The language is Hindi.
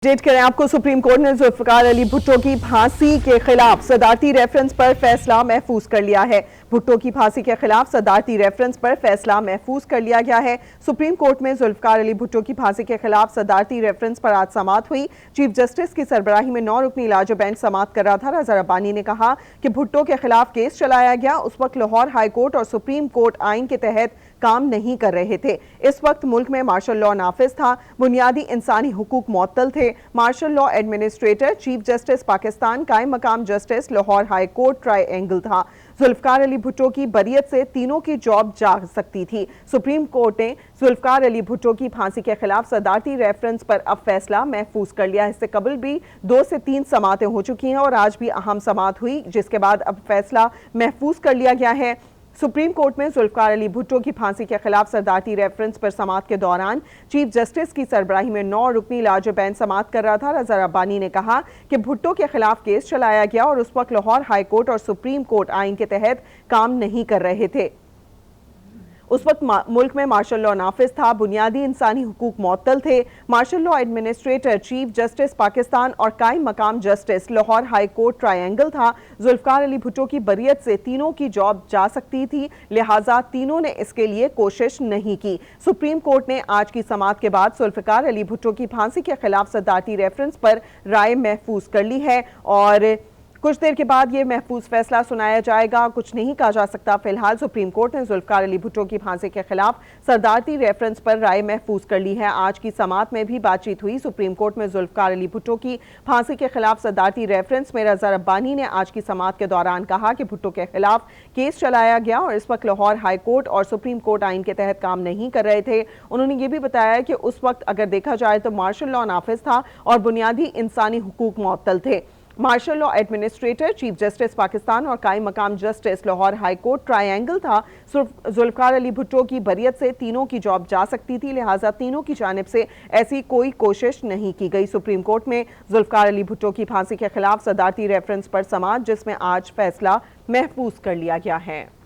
अपडेट करें आपको। सुप्रीम कोर्ट ने जुल्फिकार अली भुट्टो की फांसी के खिलाफ सदारती रेफरेंस पर फैसला महफूज कर लिया है। भुट्टो की फांसी के खिलाफ सदारती रेफरेंस पर फैसला महफूज कर लिया गया है। सुप्रीम कोर्ट में जुल्फिकार अली भुट्टो की फांसी के खिलाफ सदारती रेफरेंस पर आज समाअत हुई। चीफ जस्टिस की सरबराही में 9 रुकनी इलाज बेंच समाअत कर रहा था। रज़ा रब्बानी ने कहा कि भुट्टो के खिलाफ केस चलाया गया, उस वक्त लाहौर हाई कोर्ट और सुप्रीम कोर्ट आइन के तहत काम नहीं कर रहे थे। इस वक्त मुल्क में मार्शल लॉ नाफिज था, बुनियादी इंसानी हुकूक मुअत्तल थे। Martial law administrator chief justice Pakistan, कायम मकाम justice Lahore high court triangle था। जुल्फिकार अली भुट्टो की बरियत से तीनों की जॉब जा सकती थी। सुप्रीम कोर्ट ने जुल्फिकार अली भुट्टो की फांसी के खिलाफ सदारती रेफरेंस पर अब फैसला महफूज कर लिया। इससे कबल भी 2 से 3 समाअतें हो चुकी हैं और आज भी अहम समाअत हुई, जिसके बाद अब फैसला महफूज कर लिया गया है। सुप्रीम कोर्ट में जुल्फिकार अली भुट्टो की फांसी के खिलाफ सदारती रेफरेंस पर समाअत के दौरान चीफ जस्टिस की सरबराही में 9 रुकनी इलाज बेंच समाअत कर रहा था। रज़ा रब्बानी ने कहा कि भुट्टो के खिलाफ केस चलाया गया और उस वक्त लाहौर हाई कोर्ट और सुप्रीम कोर्ट आइन के तहत काम नहीं कर रहे थे। उस वक्त मुल्क में मार्शल लॉ नाफिज था, बुनियादी इंसानी हुकूक मुअत्तल थे। Martial law administrator chief justice Pakistan और कायम मकाम justice Lahore high court triangle था। जुल्फिकार अली भुट्टो की बरियत से तीनों की जॉब जा सकती थी, लिहाजा तीनों ने इसके लिए कोशिश नहीं की। सुप्रीम कोर्ट ने आज की समाअत के बाद जुल्फिकार अली भुट्टो की फांसी के खिलाफ सदारती रेफरेंस पर राय महफूज कर ली है और कुछ देर के बाद ये महफूज फैसला सुनाया जाएगा। कुछ नहीं कहा जा सकता। फिलहाल सुप्रीम कोर्ट ने जुल्फिकार अली भुट्टो की फांसी के खिलाफ सदारती रेफरेंस पर राय महफूज कर ली है। आज की समाअत में भी बातचीत हुई। सुप्रीम कोर्ट में जुल्फिकार अली भुट्टो की फांसी के खिलाफ सदारती रेफरेंस में रज़ा रब्बानी ने आज की समाअत के दौरान कहा कि भुट्टो के खिलाफ केस चलाया गया और इस वक्त लाहौर हाई कोर्ट और सुप्रीम कोर्ट आइन के तहत काम नहीं कर रहे थे। उन्होंने ये भी बताया कि उस वक्त अगर देखा जाए तो मार्शल लॉ नाफिज था और बुनियादी इंसानी हुकूक मुअत्तल थे। Martial law administrator chief justice Pakistan और कायम मकाम justice Lahore high court triangle था। जुल्फिकार अली भुट्टो की बरियत से तीनों की जॉब जा सकती थी, लिहाजा तीनों की जानिब से ऐसी कोई कोशिश नहीं की गई। सुप्रीम कोर्ट में जुल्फिकार अली भुट्टो की फांसी के खिलाफ सदारती रेफरेंस पर समाअत, जिसमें आज फैसला महफूज कर लिया गया है।